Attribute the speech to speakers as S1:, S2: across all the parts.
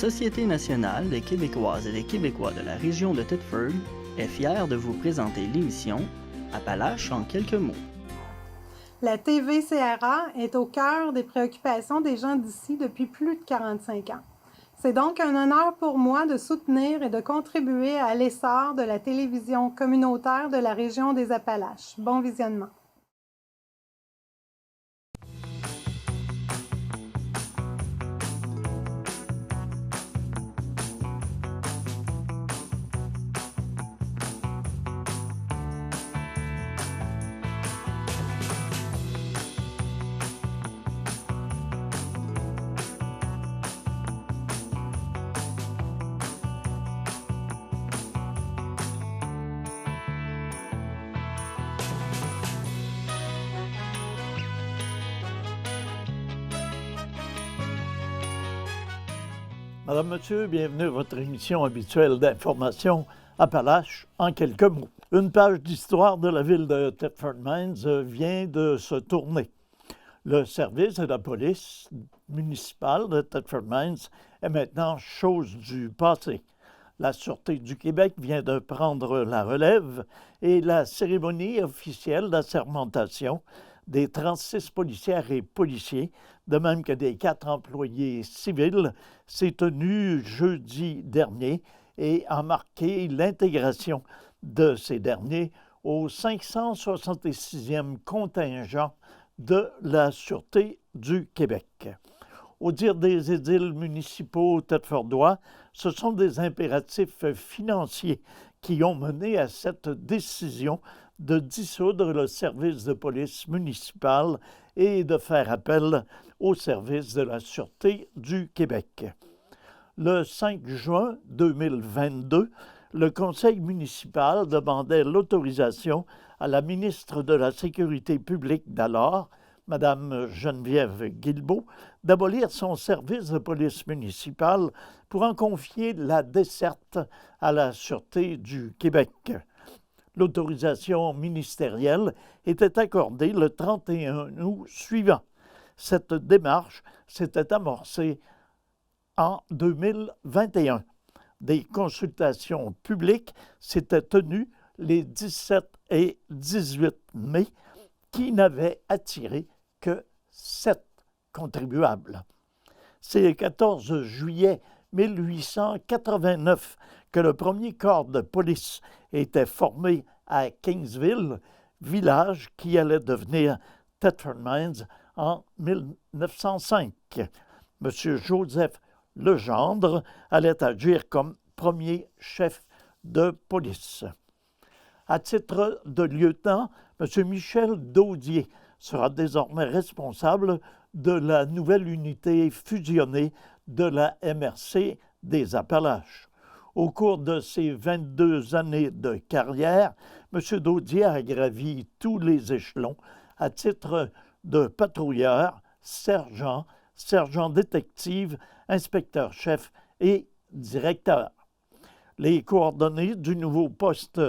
S1: Société nationale des Québécoises et des Québécois de la région de Thetford est fière de vous présenter l'émission Appalaches en quelques mots.
S2: La TVCRA est au cœur des préoccupations des gens d'ici depuis plus de 45 ans. C'est donc un honneur pour moi de soutenir et de contribuer à l'essor de la télévision communautaire de la région des Appalaches. Bon visionnement.
S3: Madame, Monsieur, bienvenue à votre émission habituelle d'information Appalaches en quelques mots. Une page d'histoire de la ville de Thetford Mines vient de se tourner. Le service de la police municipale de Thetford Mines est maintenant chose du passé. La Sûreté du Québec vient de prendre la relève et la cérémonie officielle d'assermentation des 36 policières et policiers, de même que des 4 employés civils, s'est tenue jeudi dernier et a marqué l'intégration de ces derniers au 566e contingent de la Sûreté du Québec. Au dire des édiles municipaux thetfordois, ce sont des impératifs financiers qui ont mené à cette décision de dissoudre le service de police municipal et de faire appel au service de la Sûreté du Québec. Le 5 juin 2022, le conseil municipal demandait l'autorisation à la ministre de la Sécurité publique d'alors, Mme Geneviève Guilbeault, d'abolir son service de police municipale pour en confier la desserte à la Sûreté du Québec. L'autorisation ministérielle était accordée le 31 août suivant. Cette démarche s'était amorcée en 2021. Des consultations publiques s'étaient tenues les 17 et 18 mai qui n'avaient attiré que 7 contribuables. C'est le 14 juillet 1889 que le premier corps de police était formé à Kingsville, village qui allait devenir Thetford Mines en 1905. M. Joseph Legendre allait agir comme premier chef de police. À titre de lieutenant, M. Michel Daudier sera désormais responsable de la nouvelle unité fusionnée de la MRC des Appalaches. Au cours de ses 22 années de carrière, M. Daudier a gravi tous les échelons à titre de patrouilleur, sergent, sergent-détective, inspecteur-chef et directeur. Les coordonnées du nouveau poste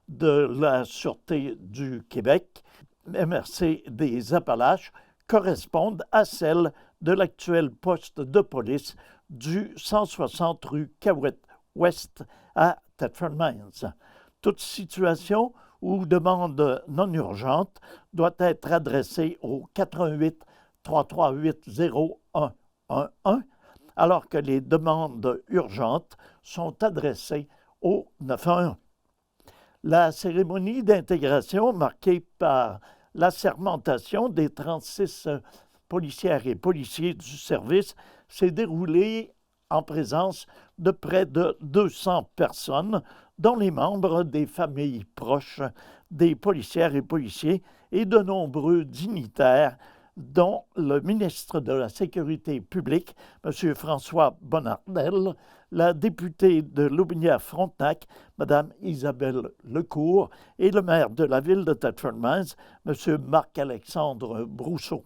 S3: de la Sûreté du Québec, MRC des Appalaches, correspondent à celles de l'actuel poste de police du 160 rue Cahouette-Ouest à Thetford Mines. Toute situation ou demande non urgente doit être adressée au 88 338 0111, alors que les demandes urgentes sont adressées au 911. La cérémonie d'intégration marquée par l'assermentation des 36 policières et policiers du service s'est déroulée en présence de près de 200 personnes, dont les membres des familles proches des policières et policiers et de nombreux dignitaires, dont le ministre de la Sécurité publique, M. François Bonnardel, la députée de Lobinière-Frontenac, Mme Isabelle Lecourt, et le maire de la ville de Thetford Mines, M. Marc-Alexandre Brousseau.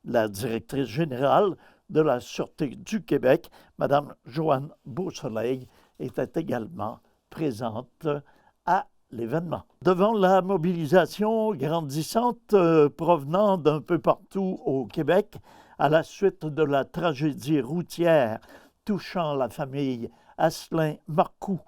S3: La directrice générale de la Sûreté du Québec, Mme Joanne Beausoleil, était également présente à l'événement. Devant la mobilisation grandissante provenant d'un peu partout au Québec, à la suite de la tragédie routière touchant la famille Asselin-Marcoux,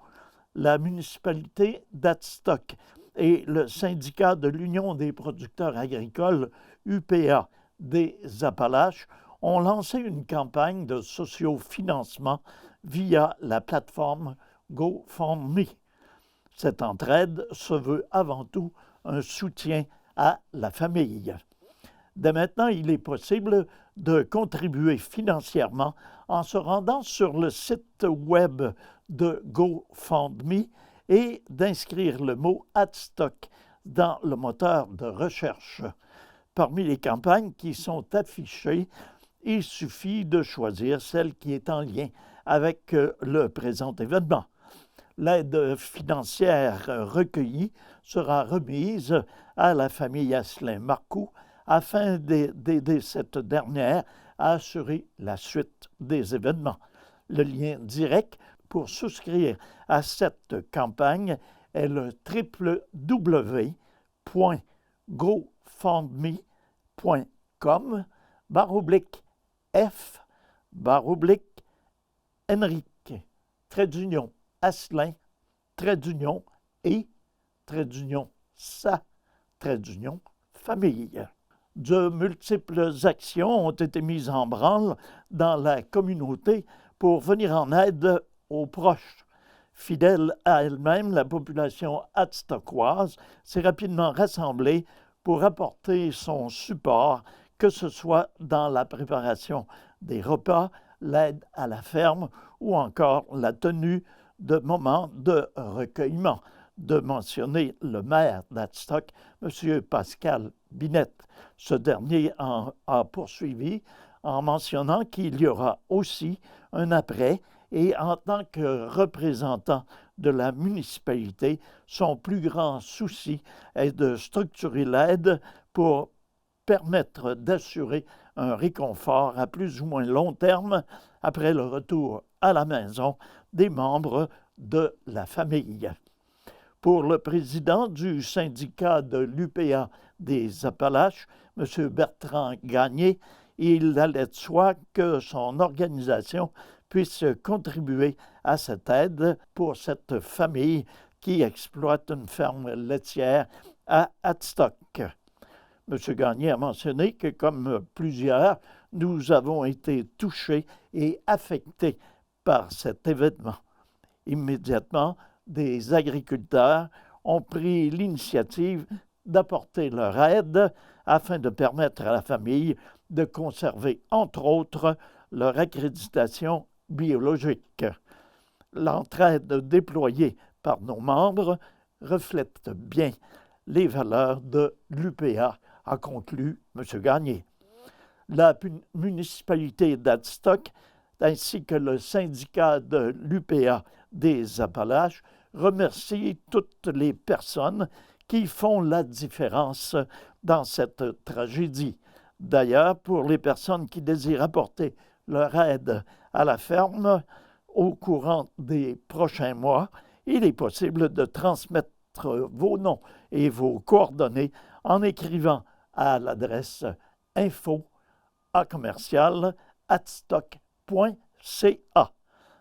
S3: la municipalité d'Adstock et le syndicat de l'Union des producteurs agricoles, UPA, des Appalaches, ont lancé une campagne de sociofinancement via la plateforme GoFundMe. Cette entraide se veut avant tout un soutien à la famille. Dès maintenant, il est possible de contribuer financièrement en se rendant sur le site web de GoFundMe et d'inscrire le mot Adstock dans le moteur de recherche. Parmi les campagnes qui sont affichées, il suffit de choisir celle qui est en lien avec le présent événement. L'aide financière recueillie sera remise à la famille Asselin-Marcoux afin d'aider cette dernière à assurer la suite des événements. Le lien direct pour souscrire à cette campagne est le www.gofundme.com/F/Enrique Asselin et sa famille. De multiples actions ont été mises en branle dans la communauté pour venir en aide aux proches. Fidèle à elle-même, la population adstockoise s'est rapidement rassemblée pour apporter son support, que ce soit dans la préparation des repas, l'aide à la ferme ou encore la tenue de moments de recueillement. De mentionner le maire d'Adstock, M. Pascal Binette. Ce dernier a poursuivi en mentionnant qu'il y aura aussi un après et en tant que représentant de la municipalité, son plus grand souci est de structurer l'aide pour permettre d'assurer un réconfort à plus ou moins long terme après le retour à la maison des membres de la famille. Pour le président du syndicat de l'UPA des Appalaches, M. Bertrand Gagné, il allait de soi que son organisation puisse contribuer à cette aide pour cette famille qui exploite une ferme laitière à Adstock. M. Gagné a mentionné que, comme plusieurs, nous avons été touchés et affectés par cet événement. Immédiatement, des agriculteurs ont pris l'initiative d'apporter leur aide afin de permettre à la famille de conserver, entre autres, leur accréditation biologique. L'entraide déployée par nos membres reflète bien les valeurs de l'UPA, a conclu M. Gagné. La municipalité d'Adstock ainsi que le syndicat de l'UPA des Appalaches remercie toutes les personnes qui font la différence dans cette tragédie. D'ailleurs, pour les personnes qui désirent apporter leur aide à la ferme au courant des prochains mois, il est possible de transmettre vos noms et vos coordonnées en écrivant à l'adresse info@adstock.ca.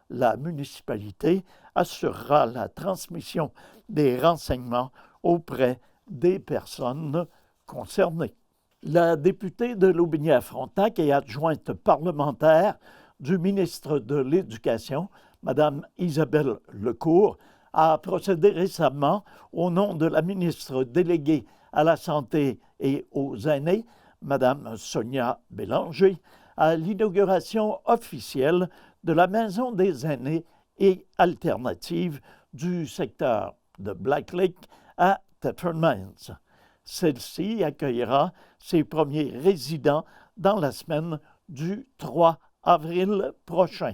S3: La municipalité assurera la transmission des renseignements auprès des personnes concernées. La députée de Lotbinière-Frontenac et adjointe parlementaire du ministre de l'Éducation, Mme Isabelle Lecourt, a procédé récemment, au nom de la ministre déléguée à la Santé et aux aînés, Mme Sonia Bélanger, à l'inauguration officielle de la Maison des aînés et alternative du secteur de Black Lake à Thetford Mines. Celle-ci accueillera ses premiers résidents dans la semaine du 3 avril prochain.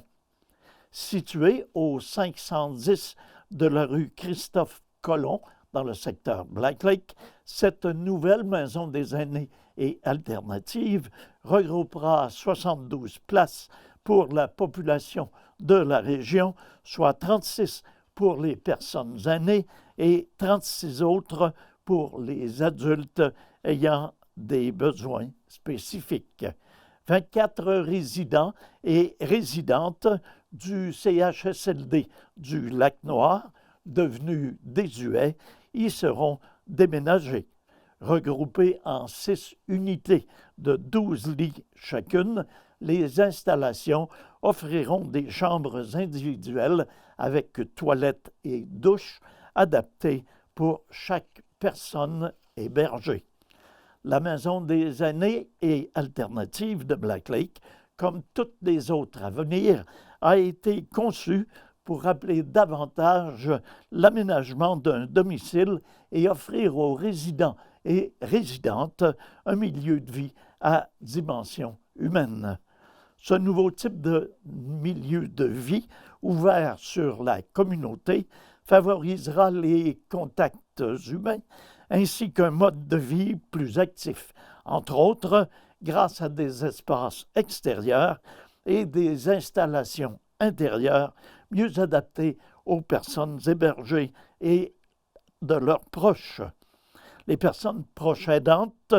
S3: Située au 510 de la rue Christophe-Colomb, dans le secteur Black Lake, cette nouvelle maison des aînés et alternative regroupera 72 places pour la population de la région, soit 36 pour les personnes aînées et 36 autres pour les adultes ayant des besoins spécifiques. 24 résidents et résidentes du CHSLD du Lac-Noir, devenu désuet, y seront déménagés. Regroupés en 6 unités de 12 lits chacune, les installations offriront des chambres individuelles avec toilettes et douches adaptées pour chaque personne hébergée. La maison des aînés et alternative de Black Lake, comme toutes les autres à venir, a été conçue pour rappeler davantage l'aménagement d'un domicile et offrir aux résidents et résidentes un milieu de vie à dimension humaine. Ce nouveau type de milieu de vie ouvert sur la communauté favorisera les contacts humains ainsi qu'un mode de vie plus actif, entre autres grâce à des espaces extérieurs et des installations intérieures mieux adaptées aux personnes hébergées et de leurs proches. Les personnes proches aidantes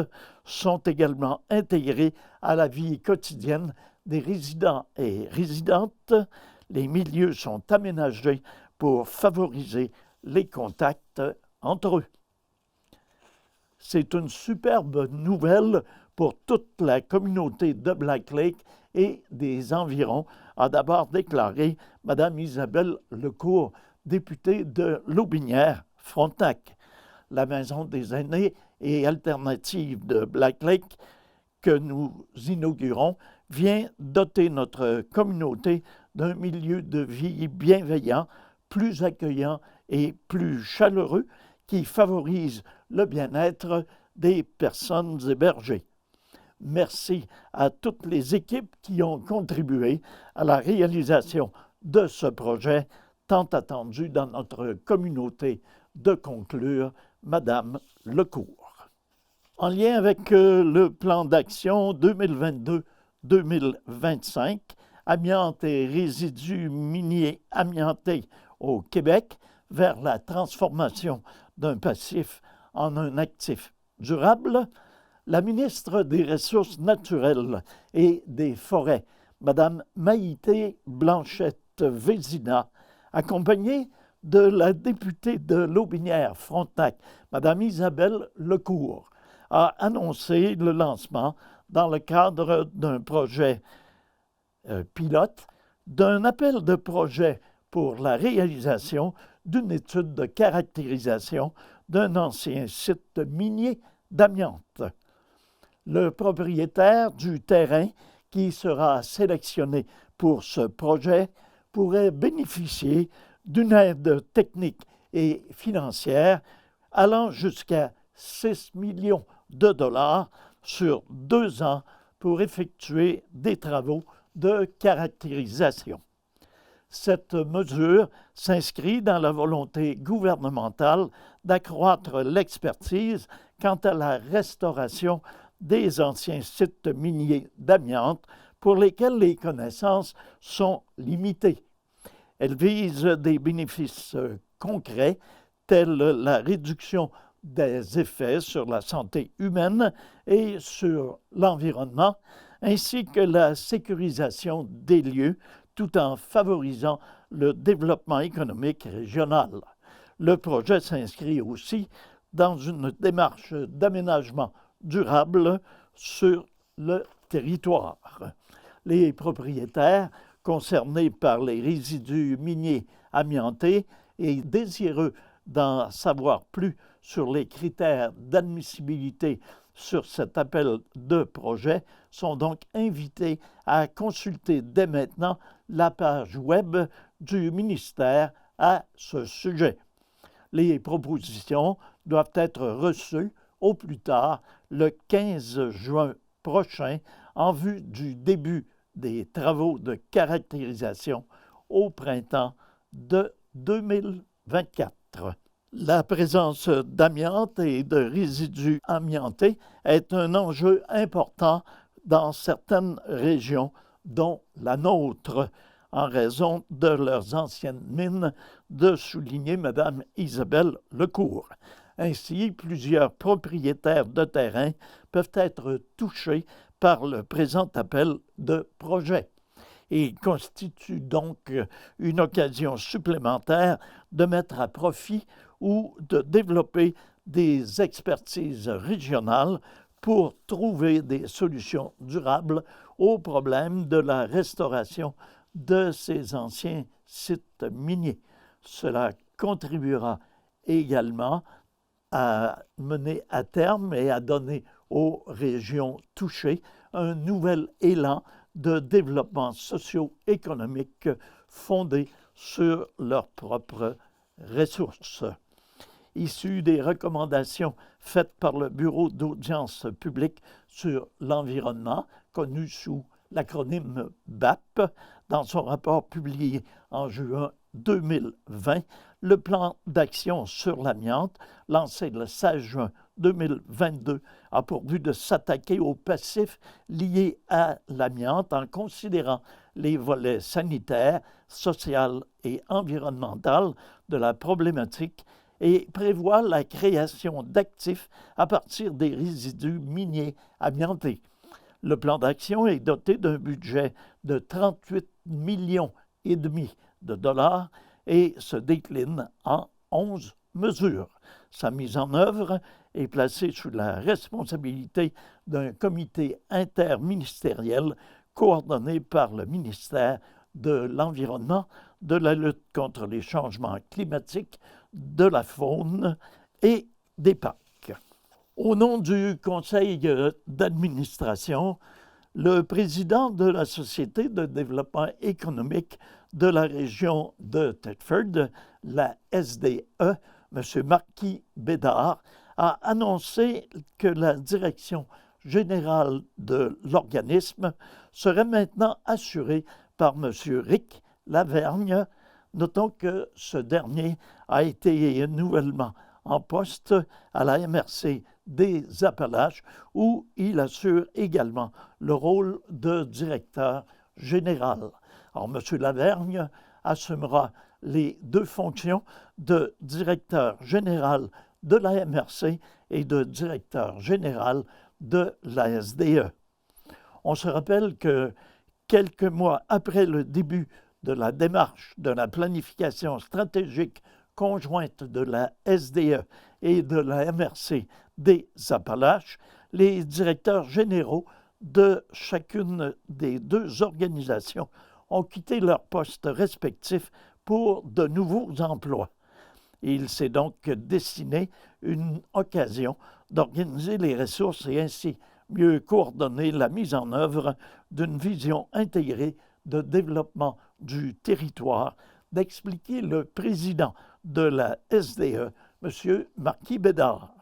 S3: sont également intégrées à la vie quotidienne des résidents et résidentes. Les milieux sont aménagés pour favoriser les contacts entre eux. C'est une superbe nouvelle pour toute la communauté de Black Lake et des environs, a d'abord déclaré Mme Isabelle Lecourt, députée de Lotbinière-Frontenac. La Maison des aînés et alternative de Black Lake que nous inaugurons vient doter notre communauté d'un milieu de vie bienveillant, plus accueillant et plus chaleureux qui favorise le bien-être des personnes hébergées. Merci à toutes les équipes qui ont contribué à la réalisation de ce projet tant attendu dans notre communauté, de conclure Madame Lecourt. En lien avec le plan d'action 2022-2025, amiante et résidus miniers amiantés au Québec vers la transformation d'un passif en un actif durable, la ministre des Ressources naturelles et des Forêts, Mme Maïté Blanchette-Vézina, accompagnée de la députée de Lotbinière-Frontenac, Mme Isabelle Lecourt, a annoncé le lancement, dans le cadre d'un projet pilote, d'un appel de projet pour la réalisation d'une étude de caractérisation d'un ancien site minier d'amiante. Le propriétaire du terrain qui sera sélectionné pour ce projet pourrait bénéficier d'une aide technique et financière allant jusqu'à 6 millions de dollars sur 2 ans pour effectuer des travaux de caractérisation. Cette mesure s'inscrit dans la volonté gouvernementale d'accroître l'expertise quant à la restauration des anciens sites miniers d'amiante pour lesquels les connaissances sont limitées. Elle vise des bénéfices concrets tels la réduction des effets sur la santé humaine et sur l'environnement, ainsi que la sécurisation des lieux, tout en favorisant le développement économique régional. Le projet s'inscrit aussi dans une démarche d'aménagement durable sur le territoire. Les propriétaires concernés par les résidus miniers amiantés et désireux d'en savoir plus sur les critères d'admissibilité sur cet appel de projet sont donc invités à consulter dès maintenant la page web du ministère à ce sujet. Les propositions doivent être reçues au plus tard le 15 juin prochain en vue du début des travaux de caractérisation au printemps de 2024. La présence d'amiante et de résidus amiantés est un enjeu important dans certaines régions, dont la nôtre, en raison de leurs anciennes mines, de souligner Mme Isabelle Lecourt. Ainsi, plusieurs propriétaires de terrain peuvent être touchés par le présent appel de projet. et constitue donc une occasion supplémentaire de mettre à profit ou de développer des expertises régionales pour trouver des solutions durables aux problèmes de la restauration de ces anciens sites miniers. Cela contribuera également à mener à terme et à donner aux régions touchées un nouvel élan de développement socio-économique fondé sur leurs propres ressources. Issu des recommandations faites par le Bureau d'audience publique sur l'environnement, connu sous l'acronyme BAP, dans son rapport publié en juin 2020, le plan d'action sur l'amiante, lancé le 16 juin 2022, a pour but de s'attaquer aux passifs liés à l'amiante en considérant les volets sanitaires, social et environnemental de la problématique et prévoit la création d'actifs à partir des résidus miniers amiantés. Le plan d'action est doté d'un budget de 38,5 millions de dollars et se décline en 11 mesures. Sa mise en œuvre est placée sous la responsabilité d'un comité interministériel coordonné par le ministère de l'Environnement, de la lutte contre les changements climatiques, de la faune et des parcs. Au nom du conseil d'administration, le président de la Société de développement économique de la région de Thetford, la SDE, M. Marquis Bédard, a annoncé que la direction générale de l'organisme serait maintenant assurée par M. Rick Lavergne. Notons que ce dernier a été nouvellement en poste à la MRC des Appalaches, où il assure également le rôle de directeur général. Alors, M. Lavergne assumera les deux fonctions de directeur général de la MRC et de directeur général de la SDE. On se rappelle que quelques mois après le début de la démarche de la planification stratégique conjointe de la SDE et de la MRC des Appalaches, les directeurs généraux de chacune des deux organisations ont quitté leurs postes respectifs pour de nouveaux emplois. Il s'est donc dessiné une occasion d'organiser les ressources et ainsi mieux coordonner la mise en œuvre d'une vision intégrée de développement du territoire, d'expliquer le président de la SDE, M. Marquis Bédard.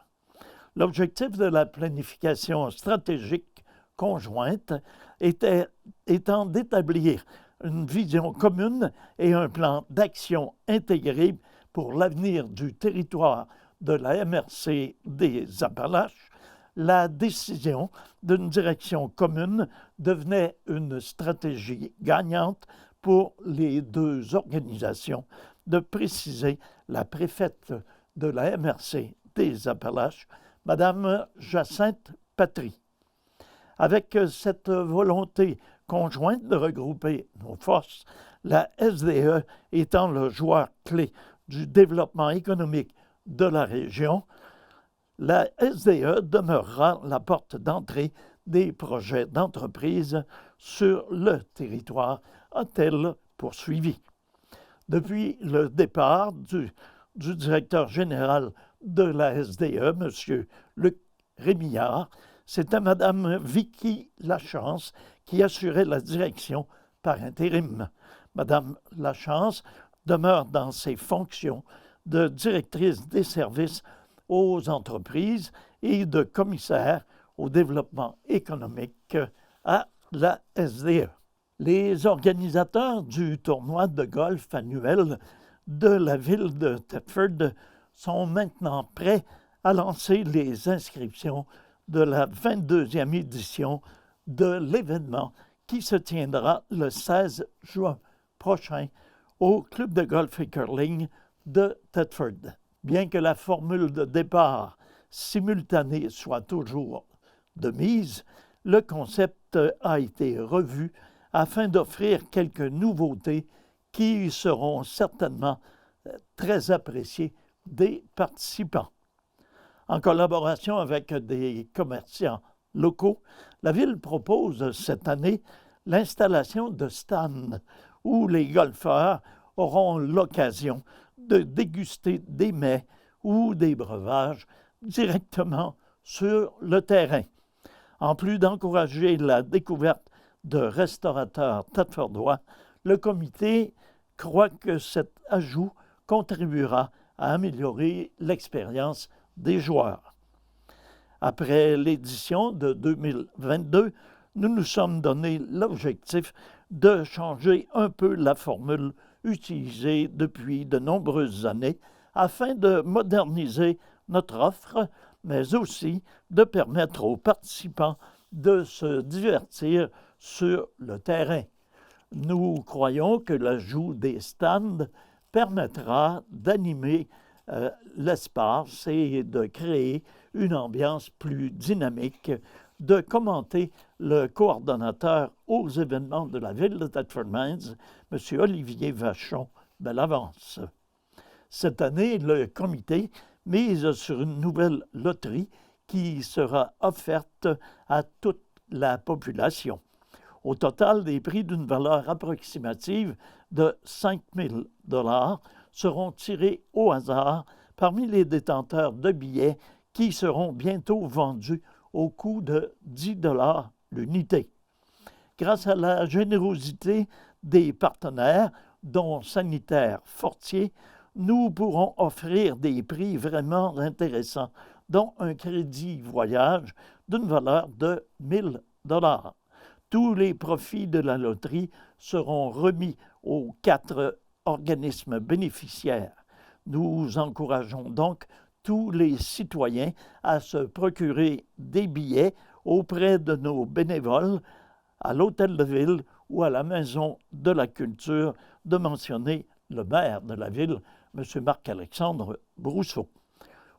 S3: L'objectif de la planification stratégique conjointe étant d'établir une vision commune et un plan d'action intégré pour l'avenir du territoire de la MRC des Appalaches, la décision d'une direction commune devenait une stratégie gagnante pour les deux organisations, de préciser la préfète de la MRC des Appalaches, Mme Jacinthe Patry. Avec cette volonté conjointe de regrouper nos forces, la SDE étant le joueur clé du développement économique de la région, la SDE demeurera la porte d'entrée des projets d'entreprise sur le territoire, a-t-elle poursuivi. Depuis le départ du directeur général de la SDE, M. Luc Rémillard, c'était Mme Vicky Lachance qui assurait la direction par intérim. Mme Lachance demeure dans ses fonctions de directrice des services aux entreprises et de commissaire au développement économique à la SDE. Les organisateurs du tournoi de golf annuel de la ville de Thetford sont maintenant prêts à lancer les inscriptions de la 22e édition de l'événement qui se tiendra le 16 juin prochain au club de golf et curling de Thetford. Bien que la formule de départ simultanée soit toujours de mise, le concept a été revu afin d'offrir quelques nouveautés qui seront certainement très appréciées des participants. En collaboration avec des commerçants locaux, la Ville propose cette année l'installation de stands où les golfeurs auront l'occasion de déguster des mets ou des breuvages directement sur le terrain. En plus d'encourager la découverte de restaurateurs thetfordois, le comité croit que cet ajout contribuera à améliorer l'expérience des joueurs. Après l'édition de 2022, nous nous sommes donné l'objectif de changer un peu la formule utilisée depuis de nombreuses années afin de moderniser notre offre, mais aussi de permettre aux participants de se divertir sur le terrain. Nous croyons que l'ajout des stands permettra d'animer l'espace et de créer une ambiance plus dynamique, de commenter le coordonnateur aux événements de la Ville de Thetford Mines, M. Olivier Vachon Bellavance. Cette année, le comité mise sur une nouvelle loterie qui sera offerte à toute la population. Au total, des prix d'une valeur approximative de 5 000 $ seront tirés au hasard parmi les détenteurs de billets qui seront bientôt vendus au coût de 10 $ l'unité. Grâce à la générosité des partenaires, dont Sanitaire Fortier, nous pourrons offrir des prix vraiment intéressants, dont un crédit voyage d'une valeur de 1 000 $. Tous les profits de la loterie seront remis aux 4 organismes bénéficiaires. Nous encourageons donc tous les citoyens à se procurer des billets auprès de nos bénévoles à l'Hôtel de Ville ou à la Maison de la Culture, de mentionner le maire de la ville, M. Marc-Alexandre Brousseau.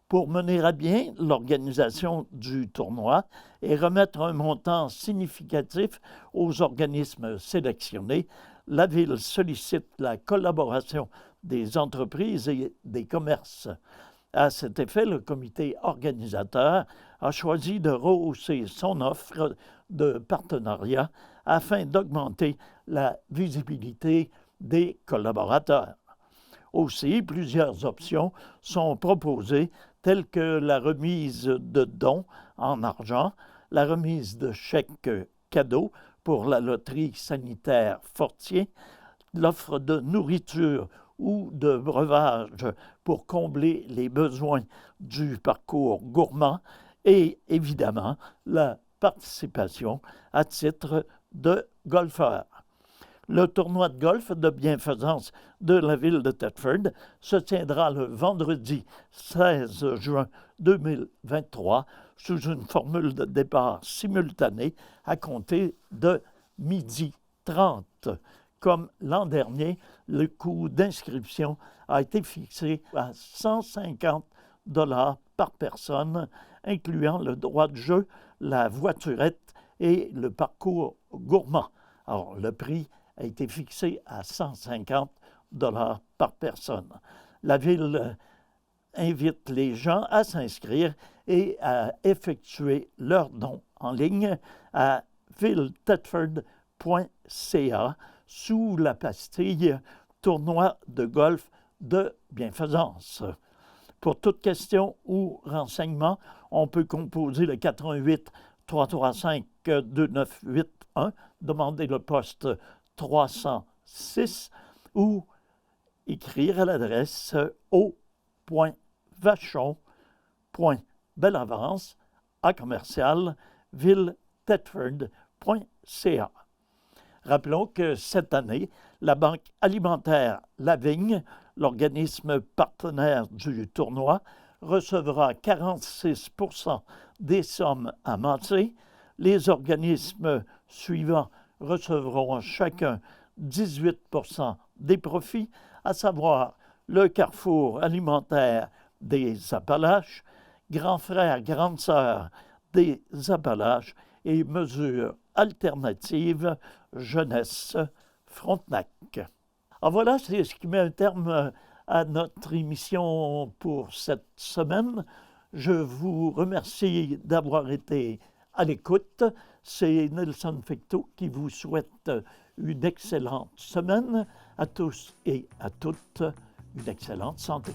S3: Pour mener à bien l'organisation du tournoi et remettre un montant significatif aux organismes sélectionnés, la Ville sollicite la collaboration des entreprises et des commerces. À cet effet, le comité organisateur a choisi de rehausser son offre de partenariat afin d'augmenter la visibilité des collaborateurs. Aussi, plusieurs options sont proposées, telles que la remise de dons en argent, la remise de chèques cadeaux pour la loterie sanitaire Fortier, l'offre de nourriture ou de breuvage pour combler les besoins du parcours gourmand et, évidemment, la participation à titre de golfeur. Le tournoi de golf de bienfaisance de la Ville de Thetford se tiendra le vendredi 16 juin 2023 sous une formule de départ simultanée à compter de 12h30. Comme l'an dernier, le coût d'inscription a été fixé à 150 $ par personne, incluant le droit de jeu, la voiturette et le parcours gourmand. Alors, le prix a été fixé à 150 $ par personne. La Ville invite les gens à s'inscrire et à effectuer leurs dons en ligne à villethetford.ca sous la pastille « Tournoi de golf de bienfaisance ». Pour toute question ou renseignement, on peut composer le 88 335 2981, demander le poste 306 ou écrire à l'adresse o.vachon.bellavance@villethetford.ca. Rappelons que cette année, la Banque alimentaire La Vigne, l'organisme partenaire du tournoi, recevra 46 % des sommes amassées. Les organismes suivants recevront chacun 18 % des profits, à savoir le Carrefour alimentaire des Appalaches, Grand frère, grande sœur des Appalaches et Mesures Alternative Jeunesse Frontenac. Alors voilà, c'est ce qui met un terme à notre émission pour cette semaine. Je vous remercie d'avoir été à l'écoute. C'est Nelson Fecteau qui vous souhaite une excellente semaine. À tous et à toutes, une excellente santé.